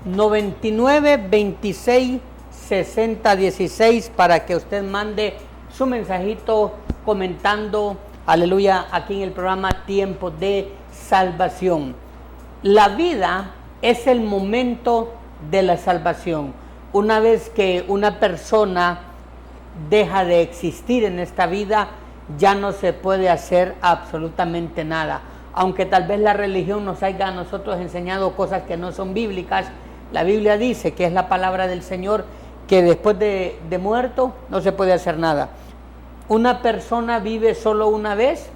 99 26 60 16 para que usted mande su mensajito comentando, aleluya, aquí en el programa Tiempo de Salvación. La vida es el momento de la salvación. Una vez que una persona deja de existir en esta vida, ya no se puede hacer absolutamente nada. Aunque tal vez la religión nos haya a nosotros enseñado cosas que no son bíblicas, la Biblia dice, que es la palabra del Señor, que después de muerto no se puede hacer nada. Una persona vive solo una vez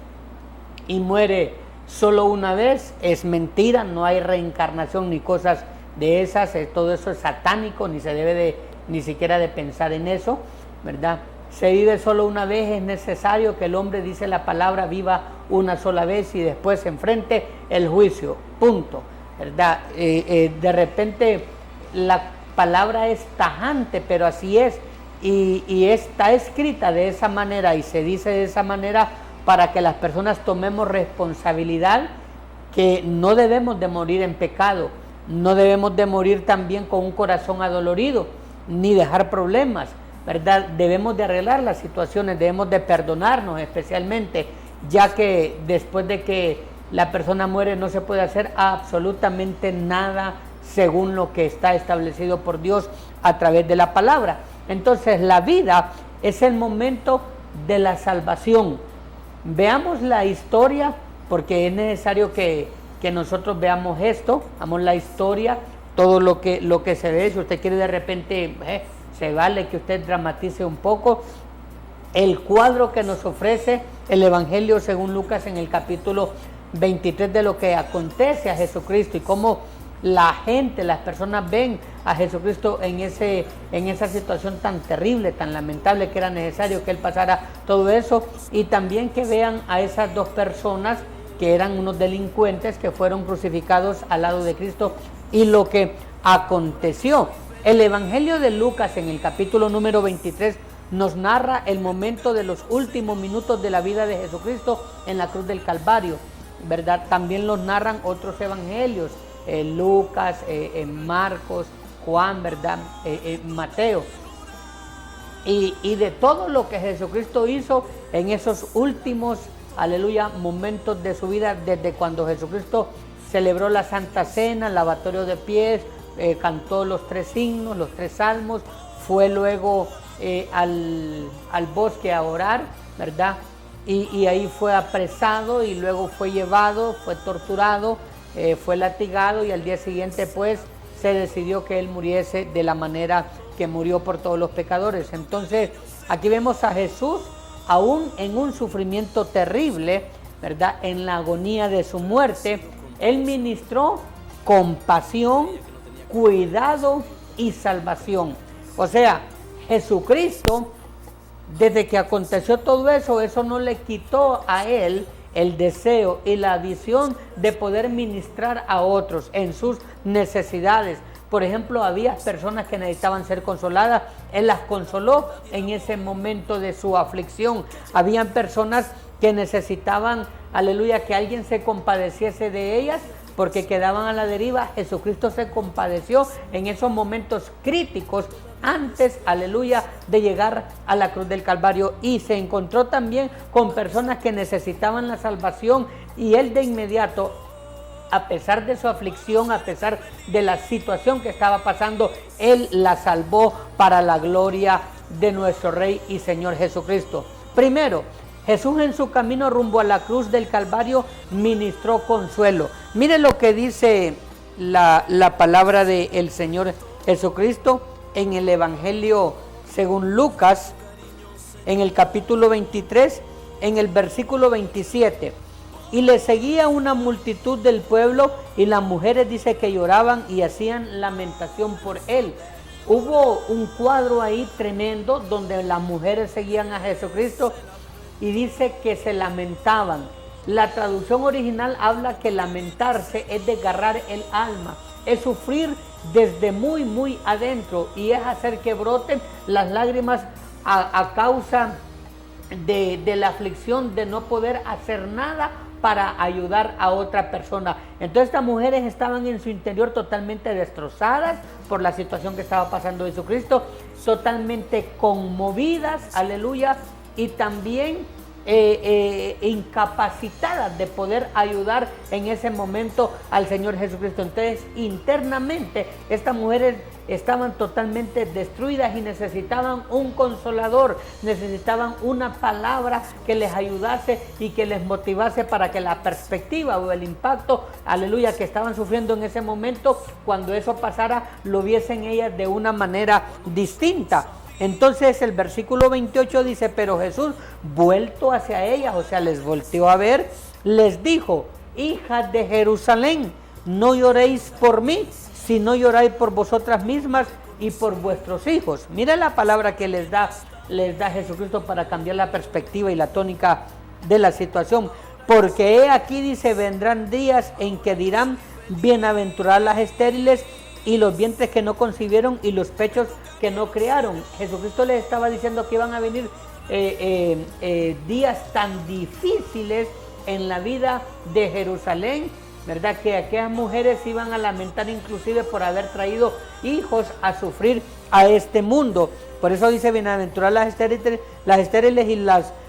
y muere solo una vez. Es mentira, no hay reencarnación ni cosas de esas, todo eso es satánico, ni se debe ni siquiera de pensar en eso, ¿verdad? Se vive solo una vez, es necesario que el hombre, dice la palabra, viva una sola vez y después se enfrente el juicio, punto, ¿verdad? De repente la palabra es tajante, pero así es, y está escrita de esa manera y se dice de esa manera para que las personas tomemos responsabilidad, que no debemos de morir en pecado, no debemos de morir también con un corazón adolorido, ni dejar problemas, ¿verdad? Debemos de arreglar las situaciones, debemos de perdonarnos especialmente, ya que después de que la persona muere no se puede hacer absolutamente nada según lo que está establecido por Dios a través de la palabra. Entonces la vida es el momento de la salvación. Veamos la historia, porque es necesario que nosotros veamos esto, veamos la historia, todo lo que se ve. Si usted quiere de repente, se vale que usted dramatice un poco el cuadro que nos ofrece el Evangelio según Lucas en el capítulo 23 de lo que acontece a Jesucristo y cómo la gente, las personas ven a Jesucristo en esa situación tan terrible, tan lamentable, que era necesario que Él pasara todo eso, y también que vean a esas dos personas que eran unos delincuentes que fueron crucificados al lado de Cristo y lo que aconteció. El Evangelio de Lucas en el capítulo número 23 nos narra el momento de los últimos minutos de la vida de Jesucristo en la cruz del Calvario, ¿verdad? También los narran otros evangelios, Lucas, Marcos, Juan, ¿verdad? Mateo. Y de todo lo que Jesucristo hizo en esos últimos, aleluya, momentos de su vida, desde cuando Jesucristo celebró la Santa Cena, el lavatorio de pies, cantó los 3 himnos, los 3 salmos, fue luego al bosque a orar, ¿verdad? Y ahí fue apresado y luego fue llevado, fue torturado, fue latigado, y al día siguiente pues se decidió que Él muriese de la manera que murió por todos los pecadores. Entonces aquí vemos a Jesús aún en un sufrimiento terrible, ¿verdad? En la agonía de su muerte, Él ministró compasión, cuidado y salvación. O sea, Jesucristo, desde que aconteció todo eso, eso no le quitó a Él el deseo y la visión de poder ministrar a otros en sus necesidades. Por ejemplo, había personas que necesitaban ser consoladas, Él las consoló en ese momento de su aflicción. Habían personas que necesitaban, aleluya, que alguien se compadeciese de ellas porque quedaban a la deriva. Jesucristo se compadeció en esos momentos críticos antes, aleluya, de llegar a la cruz del Calvario, y se encontró también con personas que necesitaban la salvación, y Él de inmediato, a pesar de su aflicción, a pesar de la situación que estaba pasando, Él la salvó para la gloria de nuestro Rey y Señor Jesucristo. Primero, Jesús en su camino rumbo a la cruz del Calvario ministró consuelo. Mire lo que dice la palabra del Señor Jesucristo en el Evangelio según Lucas, en el capítulo 23, en el versículo 27. Y le seguía una multitud del pueblo, y las mujeres dice que lloraban y hacían lamentación por él. Hubo un cuadro ahí tremendo donde las mujeres seguían a Jesucristo y dice que se lamentaban. La traducción original habla que lamentarse es desgarrar el alma, es sufrir desde muy adentro, y es hacer que broten las lágrimas a causa de la aflicción de no poder hacer nada para ayudar a otra persona. Entonces estas mujeres estaban en su interior totalmente destrozadas por la situación que estaba pasando Jesucristo, totalmente conmovidas, aleluya, y también incapacitadas de poder ayudar en ese momento al Señor Jesucristo. Entonces internamente estas mujeres estaban totalmente destruidas y necesitaban un consolador, necesitaban una palabra que les ayudase y que les motivase para que la perspectiva o el impacto, aleluya, que estaban sufriendo en ese momento, cuando eso pasara, lo viesen ellas de una manera distinta. Entonces el versículo 28 dice: pero Jesús, vuelto hacia ellas, o sea, les volteó a ver, les dijo: hijas de Jerusalén, no lloréis por mí, sino lloráis por vosotras mismas y por vuestros hijos. Mira la palabra que les da Jesucristo para cambiar la perspectiva y la tónica de la situación. Porque he aquí, dice, vendrán días en que dirán: bienaventuradas las estériles y los vientres que no concibieron y los pechos que no criaron. Jesucristo les estaba diciendo que iban a venir días tan difíciles en la vida de Jerusalén, ¿verdad? Que aquellas mujeres iban a lamentar inclusive por haber traído hijos a sufrir a este mundo. Por eso dice: bienaventuradas las estériles y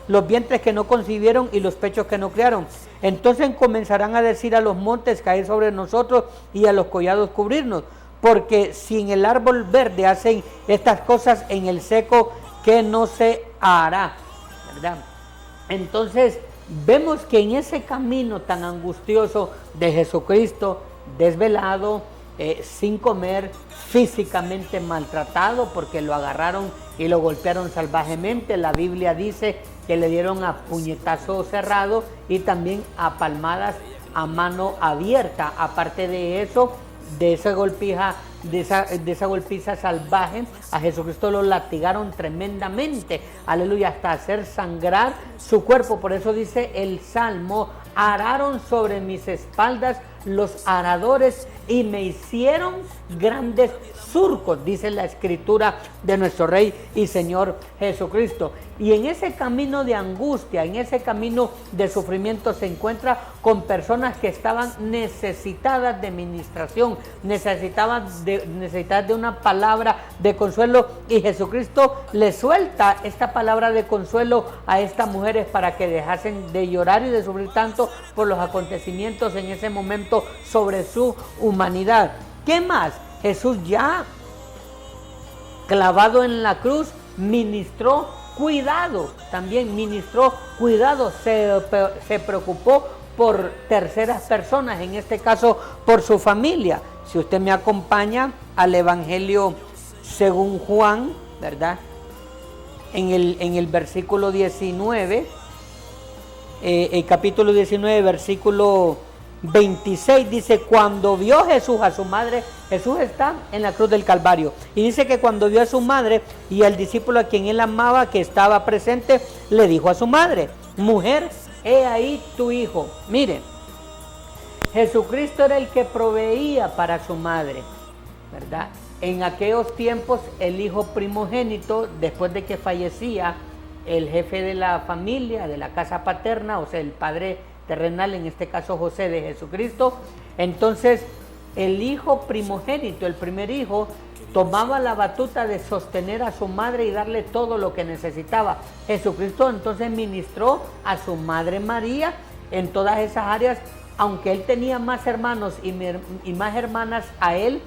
los vientres que no concibieron y los pechos que no criaron. Entonces comenzarán a decir a los montes: caed sobre nosotros, y a los collados cubrirnos. Porque si en el árbol verde hacen estas cosas, en el seco, ¿qué no se hará? ¿Verdad? Entonces vemos que en ese camino tan angustioso de Jesucristo, desvelado, sin comer, físicamente maltratado porque lo agarraron y lo golpearon salvajemente, la Biblia dice que le dieron a puñetazo cerrado y también a palmadas a mano abierta. Aparte de eso, de esa golpiza salvaje, a Jesucristo lo latigaron tremendamente, aleluya, hasta hacer sangrar su cuerpo. Por eso dice el Salmo: araron sobre mis espaldas los aradores y me hicieron grandes surcos, dice la escritura de nuestro Rey y Señor Jesucristo. Y en ese camino de angustia, en ese camino de sufrimiento, se encuentra con personas que estaban necesitadas de ministración, necesitadas de una palabra de consuelo, y Jesucristo le suelta esta palabra de consuelo a estas mujeres para que dejasen de llorar y de sufrir tanto por los acontecimientos en ese momento sobre su humanidad. ¿Qué más? Jesús, ya clavado en la cruz, ministró cuidado, también ministró cuidado, se preocupó por terceras personas, en este caso por su familia. Si usted me acompaña al Evangelio según Juan, ¿verdad? En el versículo 19, el capítulo 19, versículo 26, dice: cuando vio Jesús a su madre, Jesús está en la cruz del Calvario, y dice que cuando vio a su madre y al discípulo a quien él amaba que estaba presente, le dijo a su madre: mujer, he ahí tu hijo. Mire, Jesucristo era el que proveía para su madre, ¿verdad? En aquellos tiempos, el hijo primogénito, después de que fallecía el jefe de la familia, de la casa paterna, o sea, el padre terrenal, en este caso José de Jesucristo, entonces el hijo primogénito, el primer hijo, tomaba la batuta de sostener a su madre y darle todo lo que necesitaba. Jesucristo entonces ministró a su madre María en todas esas áreas, aunque él tenía más hermanos y más hermanas a él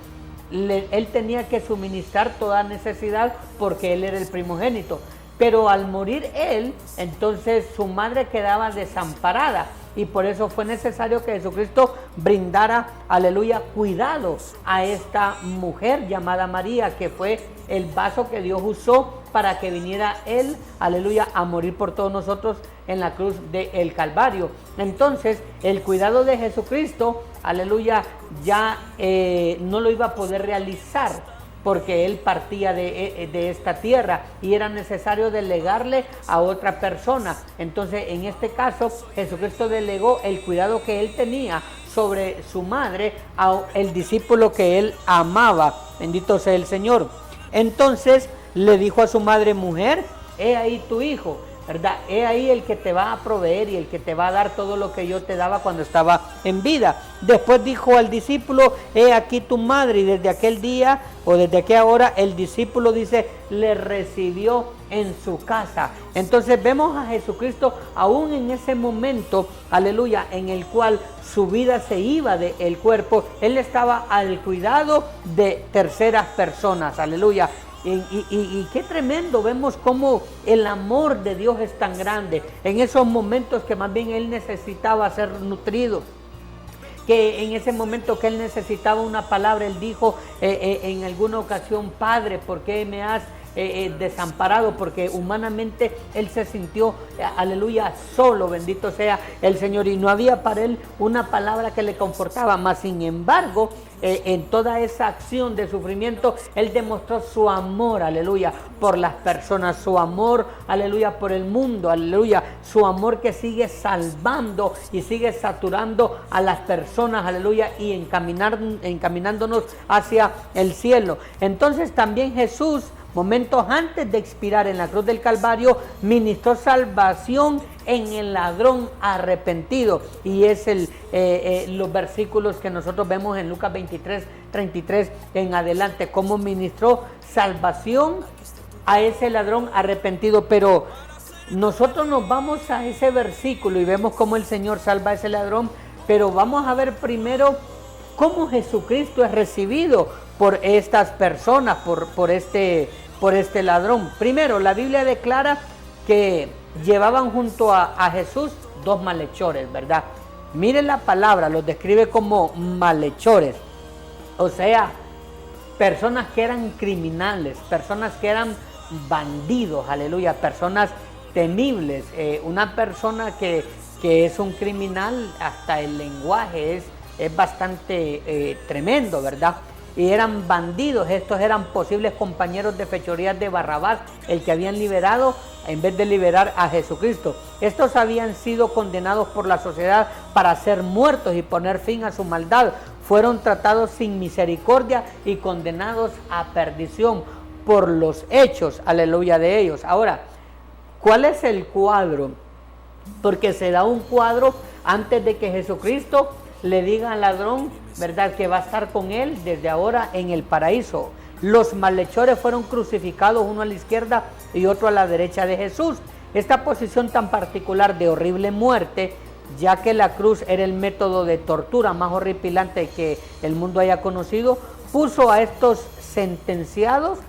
tenía que suministrar toda necesidad porque él era el primogénito. Pero al morir él, entonces su madre quedaba desamparada, y por eso fue necesario que Jesucristo brindara, aleluya, cuidado a esta mujer llamada María, que fue el vaso que Dios usó para que viniera él, aleluya, a morir por todos nosotros en la cruz del Calvario. Entonces el cuidado de Jesucristo, aleluya, ya no lo iba a poder realizar, porque él partía de esta tierra y era necesario delegarle a otra persona. Entonces, en este caso, Jesucristo delegó el cuidado que él tenía sobre su madre al discípulo que él amaba. Bendito sea el Señor. Entonces, le dijo a su madre: mujer, he ahí tu hijo. ¿verdad? He ahí el que te va a proveer y el que te va a dar todo lo que yo te daba cuando estaba en vida. Después dijo al discípulo, he aquí tu madre, y desde aquel día o desde aquella hora el discípulo dice, le recibió en su casa. Entonces vemos a Jesucristo aún en ese momento, aleluya, en el cual su vida se iba del cuerpo, él estaba al cuidado de terceras personas, aleluya. Y qué tremendo, vemos cómo el amor de Dios es tan grande en esos momentos que más bien él necesitaba ser nutrido, que en ese momento que él necesitaba una palabra, él dijo en alguna ocasión, Padre, ¿por qué me has desamparado? Porque humanamente él se sintió, aleluya, solo, bendito sea el Señor, y no había para él una palabra que le confortaba, mas sin embargo, en toda esa acción de sufrimiento, él demostró su amor, aleluya, por las personas, su amor, aleluya, por el mundo, aleluya, su amor que sigue salvando y sigue saturando a las personas, aleluya, y encaminándonos hacia el cielo. Entonces también Jesús, momentos antes de expirar en la cruz del Calvario, ministró salvación en el ladrón arrepentido, y es los versículos que nosotros vemos en Lucas 23:33 en adelante, cómo ministró salvación a ese ladrón arrepentido. Pero nosotros nos vamos a ese versículo y vemos cómo el Señor salva a ese ladrón, pero vamos a ver primero cómo Jesucristo es recibido por estas personas, por este ladrón. Primero, la Biblia declara que llevaban junto a Jesús dos malhechores, ¿verdad? Miren la palabra, los describe como malhechores, o sea, personas que eran criminales, personas que eran bandidos, aleluya, personas temibles. Una persona que es un criminal, hasta el lenguaje es bastante tremendo, ¿verdad? Y eran bandidos, estos eran posibles compañeros de fechorías de Barrabás, el que habían liberado en vez de liberar a Jesucristo. Estos habían sido condenados por la sociedad para ser muertos y poner fin a su maldad. Fueron tratados sin misericordia y condenados a perdición por los hechos, aleluya, de ellos. Ahora, ¿cuál es el cuadro? Porque se da un cuadro antes de que Jesucristo le diga al ladrón, ¿verdad?, que va a estar con él desde ahora en el paraíso. Los malhechores fueron crucificados, uno a la izquierda y otro a la derecha de Jesús. Esta posición tan particular de horrible muerte, ya que la cruz era el método de tortura más horripilante que el mundo haya conocido, puso a estos sentenciados,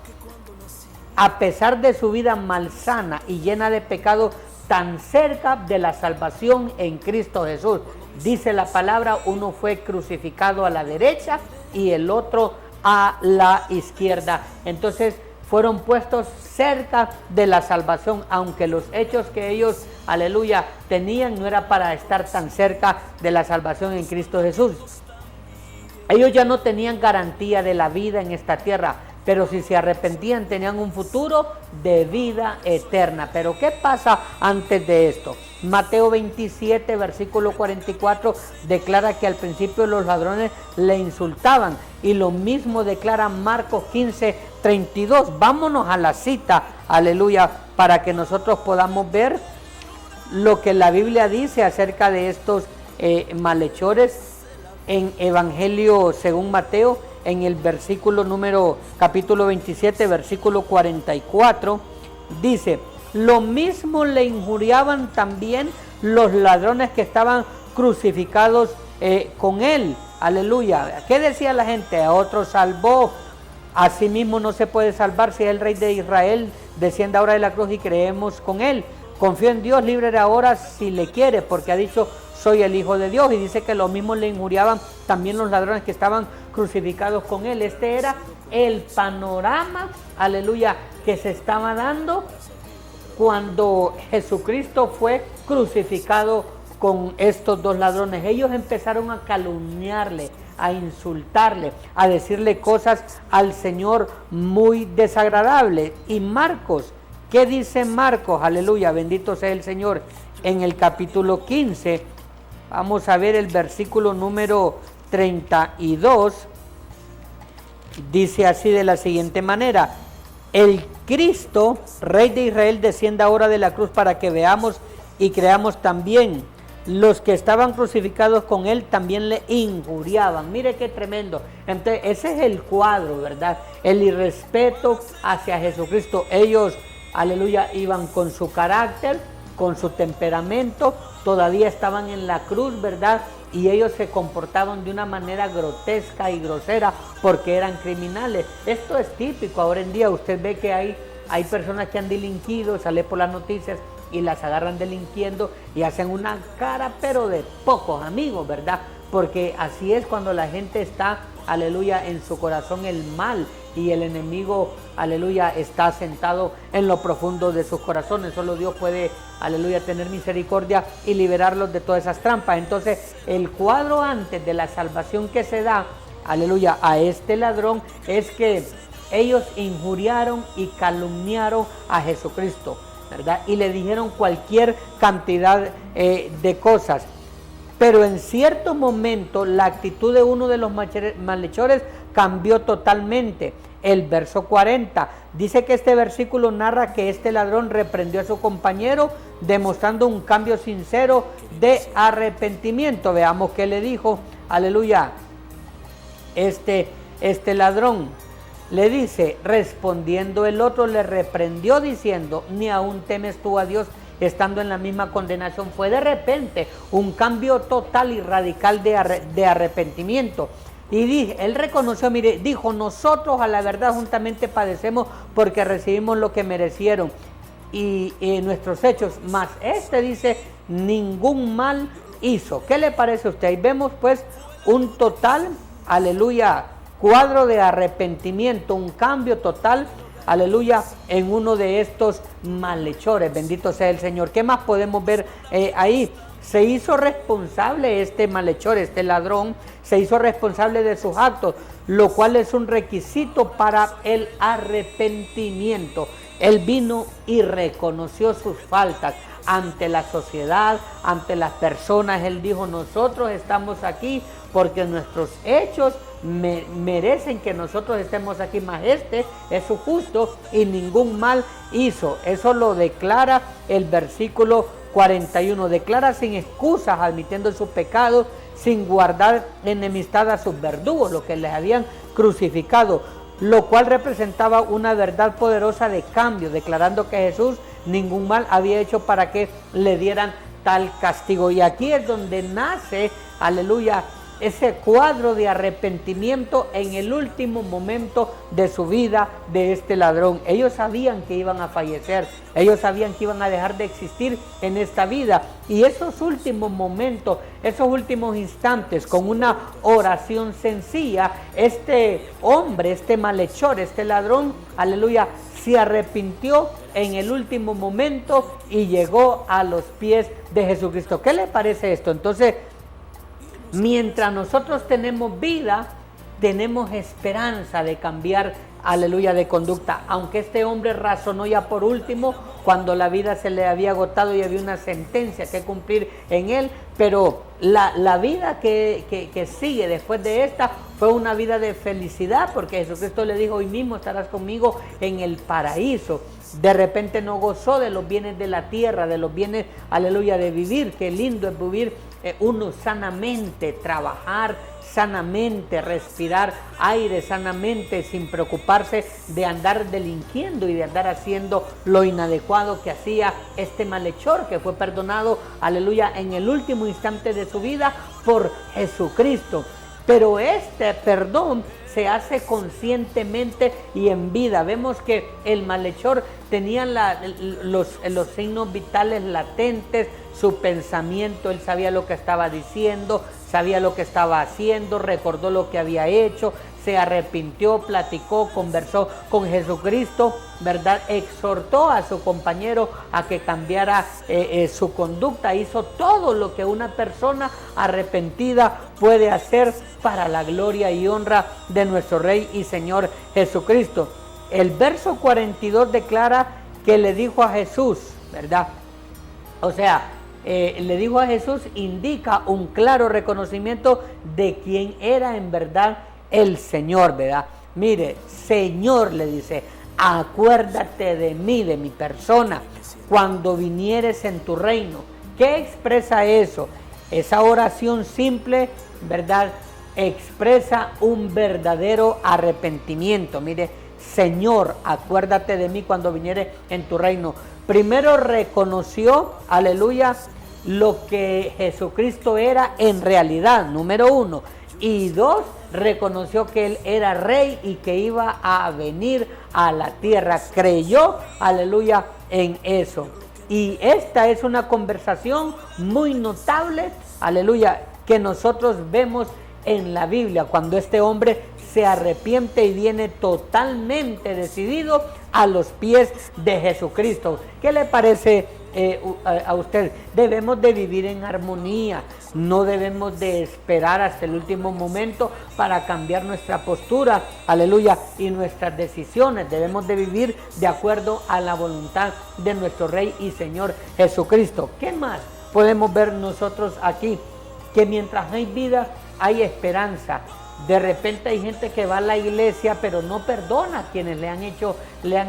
a pesar de su vida malsana y llena de pecado, tan cerca de la salvación en Cristo Jesús. Dice la palabra, uno fue crucificado a la derecha y el otro a la izquierda. Entonces fueron puestos cerca de la salvación, aunque los hechos que ellos, aleluya, tenían no era para estar tan cerca de la salvación en Cristo Jesús. Ellos ya no tenían garantía de la vida en esta tierra, pero si se arrepentían tenían un futuro de vida eterna. Pero ¿qué pasa antes de esto? Mateo 27, versículo 44, declara que al principio los ladrones le insultaban, y lo mismo declara Marcos 15, 32. Vámonos a la cita, aleluya, para que nosotros podamos ver lo que la Biblia dice acerca de estos malhechores. En Evangelio según Mateo, en el capítulo 27, versículo 44, dice: lo mismo le injuriaban también los ladrones que estaban crucificados con él. Aleluya. ¿Qué decía la gente? A otro salvó, a sí mismo no se puede salvar. Si es el Rey de Israel, descienda ahora de la cruz y creemos con él. Confío en Dios, líbrele ahora si le quiere, porque ha dicho, soy el Hijo de Dios. Y dice que lo mismo le injuriaban también los ladrones que estaban crucificados con él. Este era el panorama, aleluya, que se estaba dando cuando Jesucristo fue crucificado con estos dos ladrones. Ellos empezaron a calumniarle, a insultarle, a decirle cosas al Señor muy desagradables. Y Marcos, ¿qué dice Marcos? Aleluya, bendito sea el Señor. En el capítulo 15, vamos a ver el versículo número 32, dice así de la siguiente manera: el Cristo, Rey de Israel, descienda ahora de la cruz para que veamos y creamos también. Los que estaban crucificados con él también le injuriaban. Mire qué tremendo. Entonces, ese es el cuadro, ¿verdad? El irrespeto hacia Jesucristo. Ellos, aleluya, iban con su carácter, con su temperamento, todavía estaban en la cruz, ¿verdad? Y ellos se comportaban de una manera grotesca y grosera porque eran criminales. Esto es típico. Ahora en día usted ve que hay personas que han delinquido, sale por las noticias y las agarran delinquiendo y hacen una cara pero de pocos amigos, ¿verdad? Porque así es cuando la gente está, aleluya, en su corazón el mal y el enemigo, aleluya, está sentado en lo profundo de sus corazones. Solo Dios puede, aleluya, tener misericordia y liberarlos de todas esas trampas. Entonces, el cuadro antes de la salvación que se da, aleluya, a este ladrón es que ellos injuriaron y calumniaron a Jesucristo, ¿verdad? Y le dijeron cualquier cantidad de cosas. Pero en cierto momento la actitud de uno de los malhechores cambió totalmente. El verso 40 dice que este versículo narra que este ladrón reprendió a su compañero, demostrando un cambio sincero de arrepentimiento. Veamos qué le dijo, aleluya, este ladrón. Le dice, respondiendo el otro, le reprendió diciendo, ni aún temes tú a Dios, estando en la misma condenación. Fue de repente un cambio total y radical de arrepentimiento. Y él reconoció, mire, dijo, nosotros a la verdad juntamente padecemos porque recibimos lo que merecieron y nuestros hechos, mas dice, ningún mal hizo. ¿Qué le parece a usted? Ahí vemos pues un total, aleluya, cuadro de arrepentimiento, un cambio total, aleluya, en uno de estos malhechores. Bendito sea el Señor. ¿Qué más podemos ver ahí? Se hizo responsable este malhechor, este ladrón, se hizo responsable de sus actos, lo cual es un requisito para el arrepentimiento. Él vino y reconoció sus faltas ante la sociedad, ante las personas. Él dijo, nosotros estamos aquí porque nuestros hechos merecen que nosotros estemos aquí, mas este es su justo y ningún mal hizo. Eso lo declara el versículo 41. Declara sin excusas, admitiendo su pecado, sin guardar enemistad a sus verdugos, los que les habían crucificado, lo cual representaba una verdad poderosa de cambio, declarando que Jesús ningún mal había hecho para que le dieran tal castigo. Y aquí es donde nace, aleluya, ese cuadro de arrepentimiento en el último momento de su vida de este ladrón. Ellos sabían que iban a fallecer, ellos sabían que iban a dejar de existir en esta vida, y esos últimos momentos, esos últimos instantes, con una oración sencilla, este hombre, este malhechor, este ladrón, aleluya, se arrepintió en el último momento y llegó a los pies de Jesucristo. ¿Qué le parece esto? Entonces, mientras nosotros tenemos vida, tenemos esperanza de cambiar, aleluya, de conducta. Aunque este hombre razonó ya por último, cuando la vida se le había agotado y había una sentencia que cumplir en él, pero la vida que sigue después de esta fue una vida de felicidad, porque Jesucristo le dijo, hoy mismo estarás conmigo en el paraíso. De repente no gozó de los bienes de la tierra, de los bienes, aleluya, de vivir. Qué lindo es vivir uno sanamente, trabajar sanamente, respirar aire sanamente, sin preocuparse de andar delinquiendo y de andar haciendo lo inadecuado que hacía este malhechor, que fue perdonado, aleluya, en el último instante de su vida por Jesucristo. Pero este perdón se hace conscientemente y en vida. Vemos que el malhechor tenía los signos vitales latentes, su pensamiento, él sabía lo que estaba diciendo, sabía lo que estaba haciendo, recordó lo que había hecho, se arrepintió, platicó, conversó con Jesucristo, ¿verdad? Exhortó a su compañero a que cambiara su conducta, hizo todo lo que una persona arrepentida puede hacer para la gloria y honra de nuestro Rey y Señor Jesucristo. El verso 42 declara que le dijo a Jesús, ¿verdad? O sea, le dijo a Jesús, indica un claro reconocimiento de quién era en verdad el Señor, ¿verdad? Mire, Señor, le dice, acuérdate de mí, de mi persona, cuando vinieres en tu reino. ¿Qué expresa eso? Esa oración simple, ¿verdad?, expresa un verdadero arrepentimiento. Mire, Señor, acuérdate de mí cuando viniere en tu reino. Primero reconoció, aleluya, lo que Jesucristo era en realidad, número uno. Y dos, reconoció que Él era rey y que iba a venir a la tierra. Creyó, aleluya, en eso. Y esta es una conversación muy notable, aleluya, que nosotros vemos en la Biblia, cuando este hombre se arrepiente y viene totalmente decidido a los pies de Jesucristo. ¿Qué le parece a usted? Debemos de vivir en armonía, no debemos de esperar hasta el último momento para cambiar nuestra postura, aleluya, y nuestras decisiones. Debemos de vivir de acuerdo a la voluntad de nuestro Rey y Señor Jesucristo. ¿Qué más podemos ver nosotros aquí? Que mientras hay vida, hay esperanza. De repente hay gente que va a la iglesia pero no perdona a quienes le han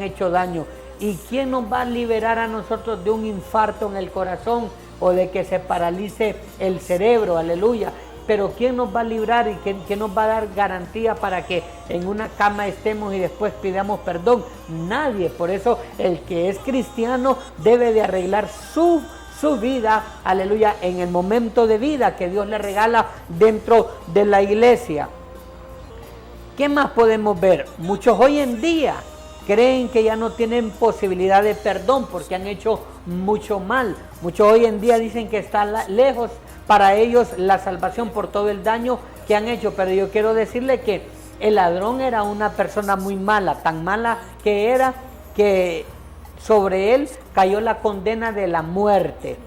hecho daño. ¿Y quién nos va a liberar a nosotros de un infarto en el corazón o de que se paralice el cerebro? Aleluya. Pero ¿quién nos va a librar y quién nos va a dar garantía para que en una cama estemos y después pidamos perdón? Nadie. Por eso el que es cristiano debe de arreglar su vida, aleluya, en el momento de vida que Dios le regala dentro de la iglesia. ¿Qué más podemos ver? Muchos hoy en día creen que ya no tienen posibilidad de perdón porque han hecho mucho mal. Muchos hoy en día dicen que está lejos para ellos la salvación por todo el daño que han hecho. Pero yo quiero decirle que el ladrón era una persona muy mala, tan mala que era que sobre él cayó la condena de la muerte,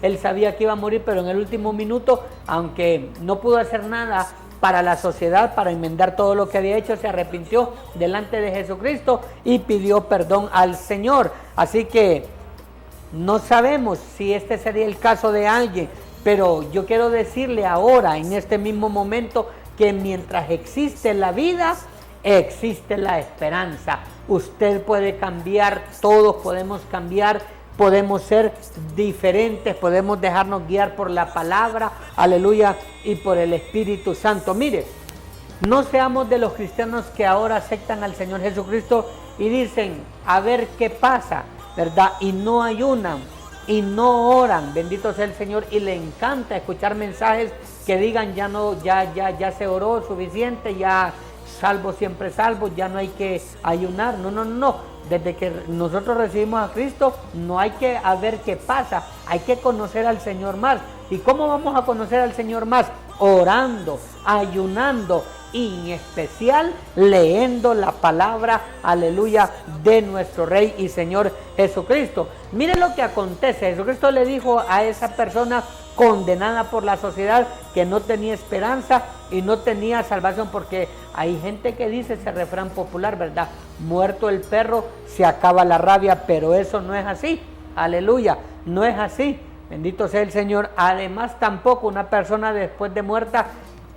Él sabía que iba a morir, pero en el último minuto, aunque no pudo hacer nada para la sociedad, para enmendar todo lo que había hecho, se arrepintió delante de Jesucristo y pidió perdón al Señor. Así que no sabemos si este sería el caso de alguien, pero yo quiero decirle ahora, en este mismo momento, que mientras existe la vida, existe la esperanza. Usted puede cambiar, todos podemos cambiar, podemos ser diferentes, podemos dejarnos guiar por la palabra, aleluya, y por el Espíritu Santo. Mire, no seamos de los cristianos que ahora aceptan al Señor Jesucristo y dicen, a ver qué pasa, ¿verdad? Y no ayunan, y no oran, bendito sea el Señor, y le encanta escuchar mensajes que digan, ya se oró suficiente, ya salvo siempre salvo, ya no hay que ayunar. No. Desde que nosotros recibimos a Cristo, no hay que a ver qué pasa, hay que conocer al Señor más. ¿Y cómo vamos a conocer al Señor más? Orando, ayunando y en especial leyendo la palabra, aleluya, de nuestro Rey y Señor Jesucristo. Mire lo que acontece. Jesucristo le dijo a esa persona condenada por la sociedad que no tenía esperanza y no tenía salvación, porque hay gente que dice ese refrán popular, ¿verdad? Muerto el perro, se acaba la rabia, pero eso no es así, aleluya, no es así, bendito sea el Señor. Además, tampoco una persona después de muerta,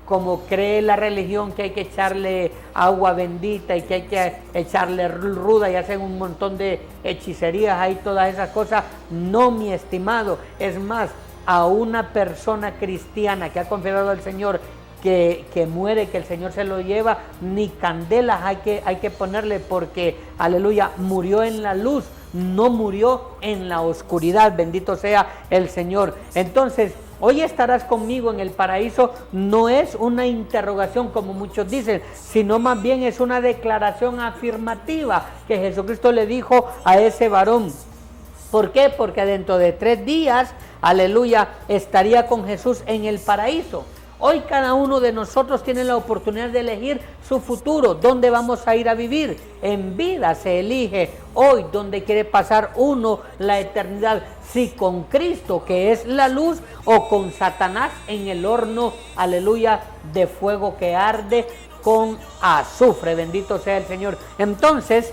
como cree la religión que hay que echarle agua bendita y que hay que echarle ruda y hacen un montón de hechicerías ahí, todas esas cosas, no, mi estimado. Es más, a una persona cristiana que ha confiado al Señor, que muere, que el Señor se lo lleva, ni candelas hay que ponerle, porque, aleluya, murió en la luz, no murió en la oscuridad, bendito sea el Señor. Entonces, hoy estarás conmigo en el paraíso no es una interrogación como muchos dicen, sino más bien es una declaración afirmativa que Jesucristo le dijo a ese varón. ¿Por qué? Porque dentro de 3 días, aleluya, estaría con Jesús en el paraíso. Hoy cada uno de nosotros tiene la oportunidad de elegir su futuro, dónde vamos a ir a vivir. En vida se elige hoy dónde quiere pasar uno la eternidad, si con Cristo, que es la luz, o con Satanás en el horno, aleluya, de fuego que arde con azufre, bendito sea el Señor. Entonces,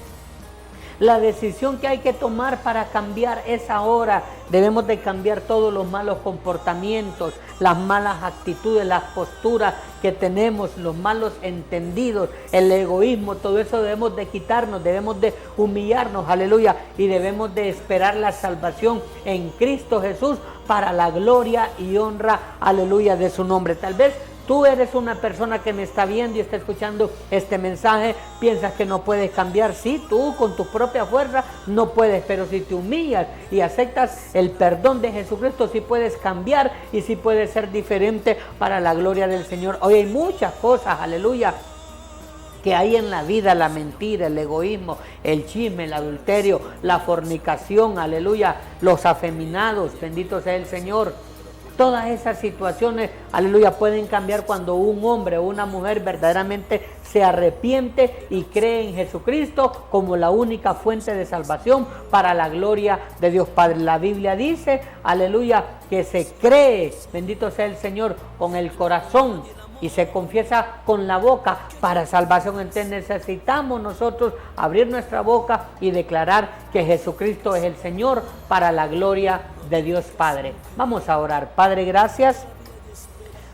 La decisión que hay que tomar para cambiar es ahora. Debemos de cambiar todos los malos comportamientos, las malas actitudes, las posturas que tenemos, los malos entendidos, el egoísmo, todo eso debemos de quitarnos, debemos de humillarnos, aleluya, y debemos de esperar la salvación en Cristo Jesús para la gloria y honra, aleluya, de su nombre. Tal vez tú eres una persona que me está viendo y está escuchando este mensaje, piensas que no puedes cambiar. Sí, tú con tu propia fuerza no puedes, pero si te humillas y aceptas el perdón de Jesucristo, sí puedes cambiar y sí puedes ser diferente para la gloria del Señor. Hoy hay muchas cosas, aleluya, que hay en la vida: la mentira, el egoísmo, el chisme, el adulterio, la fornicación, aleluya, los afeminados, bendito sea el Señor. Todas esas situaciones, aleluya, pueden cambiar cuando un hombre o una mujer verdaderamente se arrepiente y cree en Jesucristo como la única fuente de salvación para la gloria de Dios Padre. La Biblia dice, aleluya, que se cree, bendito sea el Señor, con el corazón y se confiesa con la boca para salvación. Entonces necesitamos nosotros abrir nuestra boca y declarar que Jesucristo es el Señor para la gloria de Dios Padre. Vamos a orar. Padre, gracias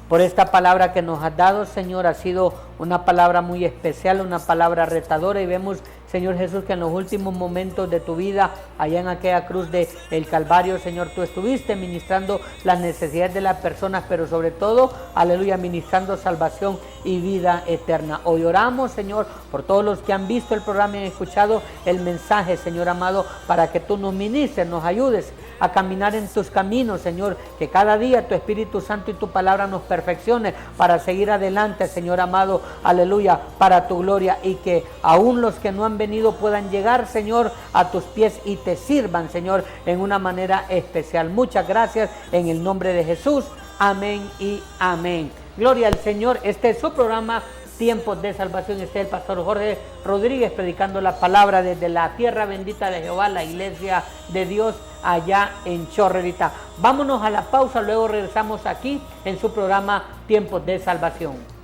por esta palabra que nos has dado, Señor. Ha sido una palabra muy especial, una palabra retadora, y vemos, Señor Jesús, que en los últimos momentos de tu vida, allá en aquella cruz del Calvario, Señor, tú estuviste ministrando las necesidades de las personas, pero sobre todo, aleluya, ministrando salvación y vida eterna. Hoy oramos, Señor, por todos los que han visto el programa y han escuchado el mensaje, Señor amado, para que tú nos ministres, nos ayudes a caminar en tus caminos, Señor, que cada día tu Espíritu Santo y tu palabra nos perfeccione para seguir adelante, Señor amado, aleluya, para tu gloria, y que aún los que no han venido puedan llegar, Señor, a tus pies y te sirvan, Señor, en una manera especial. Muchas gracias en el nombre de Jesús. Amén y amén. Gloria al Señor. Este es su programa Tiempos de Salvación. Este es el pastor Jorge Rodríguez predicando la palabra desde la tierra bendita de Jehová, la iglesia de Dios allá en Chorrerita. Vámonos a la pausa, luego regresamos aquí en su programa Tiempos de Salvación.